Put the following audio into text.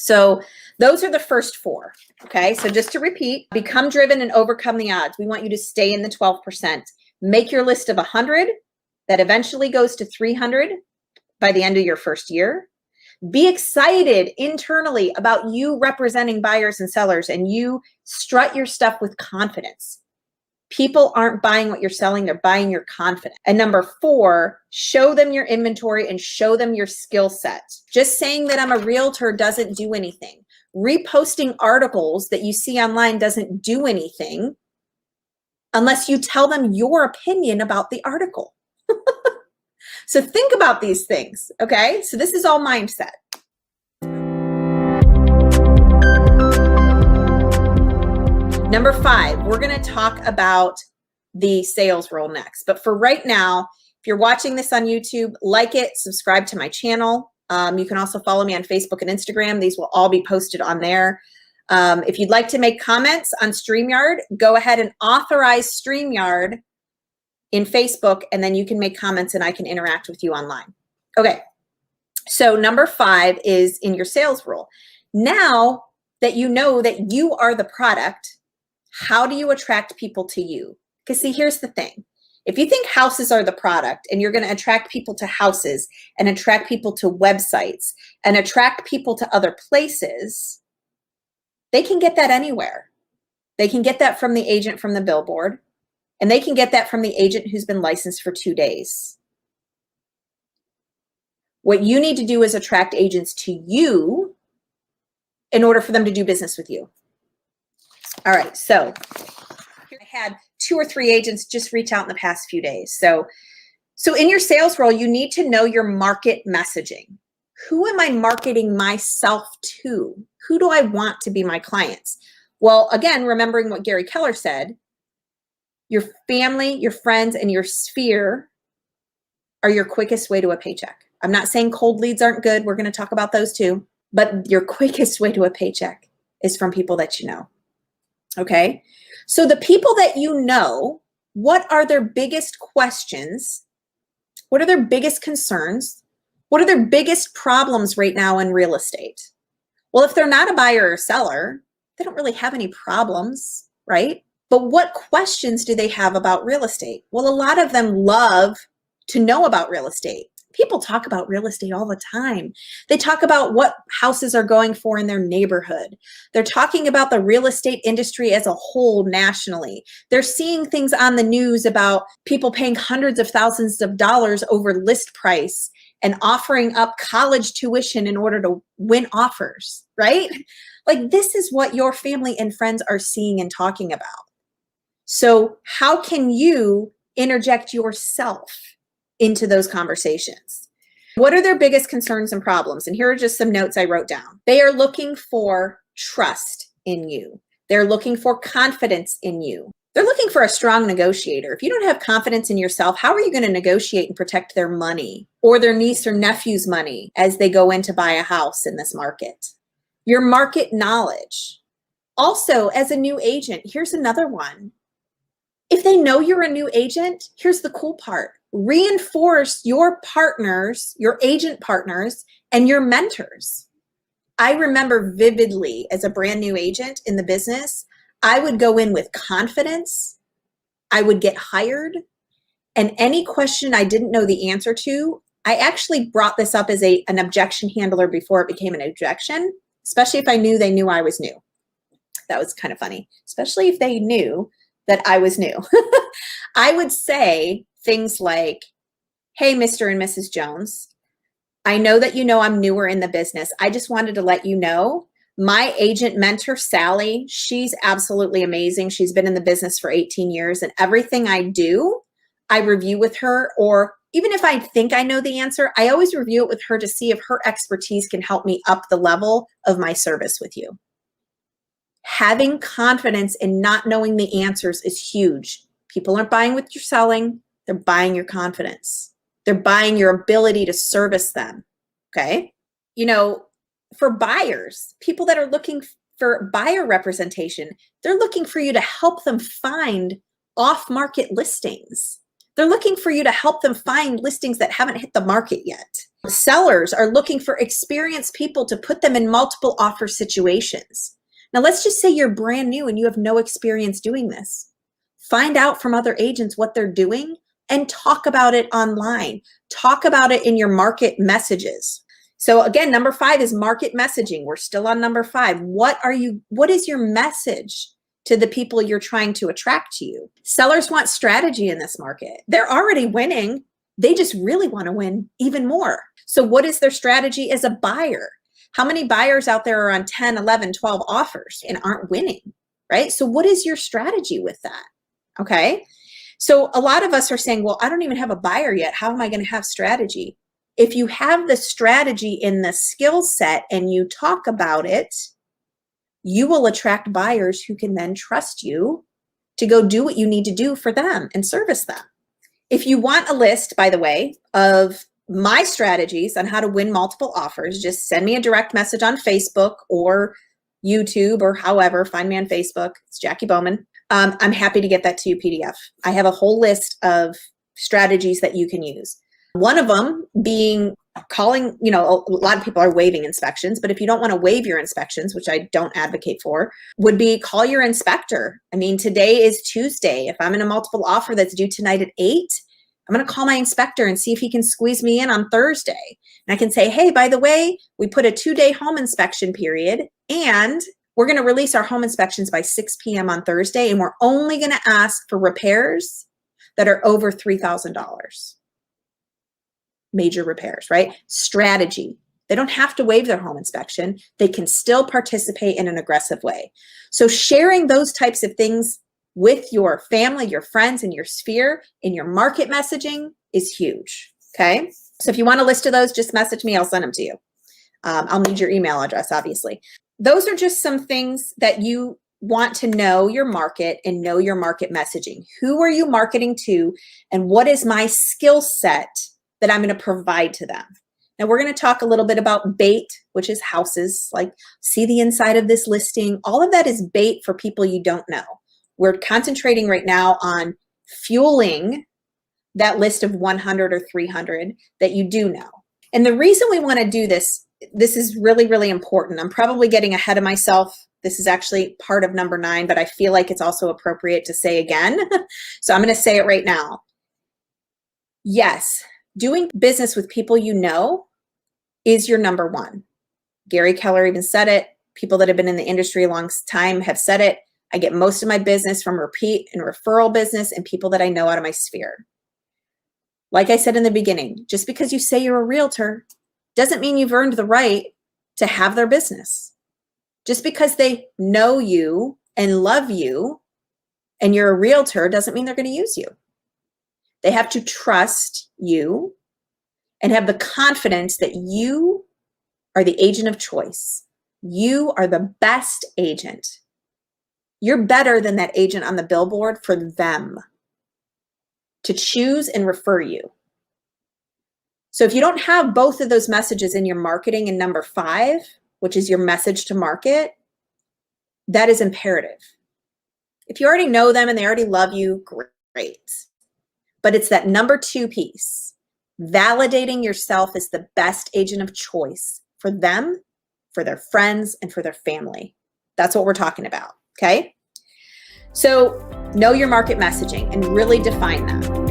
So those are the first four. Okay. So just to repeat, become driven and overcome the odds. We want you to stay in the 12%. Make your list of 100 that eventually goes to 300 by the end of your first year. Be excited internally about you representing buyers and sellers, and you strut your stuff with confidence. People aren't buying what you're selling, they're buying your confidence. And number 4, show them your inventory and show them your skill set. Just saying that I'm a realtor doesn't do anything. Reposting articles that you see online doesn't do anything unless you tell them your opinion about the article. So think about these things, okay? So this is all mindset. Number 5, we're gonna talk about the sales role next. But for right now, if you're watching this on YouTube, like it, subscribe to my channel. You can also follow me on Facebook and Instagram. These will all be posted on there. If you'd like to make comments on StreamYard, go ahead and authorize StreamYard in Facebook, and then you can make comments and I can interact with you online. Okay, so number 5 is in your sales role. Now that you know that you are the product, how do you attract people to you? Because see, here's the thing. If you think houses are the product and you're going to attract people to houses and attract people to websites and attract people to other places, they can get that anywhere. They can get that from the agent from the billboard, and they can get that from the agent who's been licensed for 2 days. What you need to do is attract agents to you in order for them to do business with you. All right, so I had 2 or 3 agents just reach out in the past few days. So in your sales role, you need to know your market messaging. Who am I marketing myself to? Who do I want to be my clients? Well, again, remembering what Gary Keller said, your family, your friends, and your sphere are your quickest way to a paycheck. I'm not saying cold leads aren't good. We're going to talk about those too. But your quickest way to a paycheck is from people that you know. Okay? So the people that you know, what are their biggest questions? What are their biggest concerns? What are their biggest problems right now in real estate? Well, if they're not a buyer or seller, they don't really have any problems, right? But what questions do they have about real estate? Well, a lot of them love to know about real estate. People talk about real estate all the time. They talk about what houses are going for in their neighborhood. They're talking about the real estate industry as a whole nationally. They're seeing things on the news about people paying hundreds of thousands of dollars over list price and offering up college tuition in order to win offers, right? Like, this is what your family and friends are seeing and talking about. So how can you interject yourself into those conversations? What are their biggest concerns and problems? And here are just some notes I wrote down. They are looking for trust in you. They're looking for confidence in you. They're looking for a strong negotiator. If you don't have confidence in yourself, how are you going to negotiate and protect their money or their niece or nephew's money as they go in to buy a house in this market? Your market knowledge. Also, as a new agent, here's another one. If they know you're a new agent, here's the cool part. Reinforce your partners, your agent partners, and your mentors. I remember vividly as a brand new agent in the business, I would go in with confidence. I would get hired. And any question I didn't know the answer to, I actually brought this up as an objection handler before it became an objection, especially if I knew they knew I was new. That was kind of funny, especially if they knew that I was new. I would say things like, hey, Mr. and Mrs. Jones, I know that you know I'm newer in the business. I just wanted to let you know my agent mentor, Sally, she's absolutely amazing. She's been in the business for 18 years, and everything I do, I review with her, or even if I think I know the answer, I always review it with her to see if her expertise can help me up the level of my service with you. Having confidence in not knowing the answers is huge. People aren't buying what you're selling. They're buying your confidence. They're buying your ability to service them, okay? You know, for buyers, people that are looking for buyer representation, they're looking for you to help them find off-market listings. They're looking for you to help them find listings that haven't hit the market yet. Sellers are looking for experienced people to put them in multiple offer situations. Now, let's just say you're brand new and you have no experience doing this. Find out from other agents what they're doing and talk about it online. Talk about it in your market messages. So again, number 5 is market messaging. We're still on number 5. What is your message to the people you're trying to attract to you? Sellers want strategy in this market. They're already winning. They just really want to win even more. So what is their strategy as a buyer? How many buyers out there are on 10, 11, 12 offers and aren't winning, right? So what is your strategy with that? Okay. So a lot of us are saying, well, I don't even have a buyer yet. How am I going to have strategy? If you have the strategy in the skill set and you talk about it, you will attract buyers who can then trust you to go do what you need to do for them and service them. If you want a list, by the way, of my strategies on how to win multiple offers, just send me a direct message on Facebook or YouTube or however. Find me on Facebook. It's Jacqui Bowman. I'm happy to get that to you PDF. I have a whole list of strategies that you can use. One of them being calling, a lot of people are waiving inspections, but if you don't want to waive your inspections, which I don't advocate for, would be call your inspector. I mean, today is Tuesday. If I'm in a multiple offer that's due tonight at 8, I'm going to call my inspector and see if he can squeeze me in on Thursday. And I can say, hey, by the way, we put a 2-day home inspection period and we're going to release our home inspections by 6 p.m. on Thursday. And we're only going to ask for repairs that are over $3,000. Major repairs, right? Strategy. They don't have to waive their home inspection. They can still participate in an aggressive way. So sharing those types of things with your family, your friends, and your sphere in your market messaging is huge, okay? So if you want a list of those, just message me. I'll send them to you. I'll need your email address, obviously. Those are just some things that you want to know your market and know your market messaging. Who are you marketing to, and what is my skill set that I'm going to provide to them? Now we're going to talk a little bit about bait, which is houses, like see the inside of this listing. All of that is bait for people you don't know. We're concentrating right now on fueling that list of 100 or 300 that you do know. And the reason we want to do this is really, really important. I'm probably getting ahead of myself. This is actually part of number 9, but I feel like it's also appropriate to say again. So I'm going to say it right now. Yes, doing business with people you know is your number 1. Gary Keller even said it. People that have been in the industry a long time have said it. I get most of my business from repeat and referral business and people that I know out of my sphere. Like I said in the beginning, just because you say you're a realtor doesn't mean you've earned the right to have their business. Just because they know you and love you and you're a realtor doesn't mean they're going to use you. They have to trust you and have the confidence that you are the agent of choice. You are the best agent. You're better than that agent on the billboard for them to choose and refer you. So if you don't have both of those messages in your marketing in number 5, which is your message to market, that is imperative. If you already know them and they already love you, great. But it's that number 2 piece, validating yourself as the best agent of choice for them, for their friends, and for their family. That's what we're talking about, okay? So know your market messaging and really define that.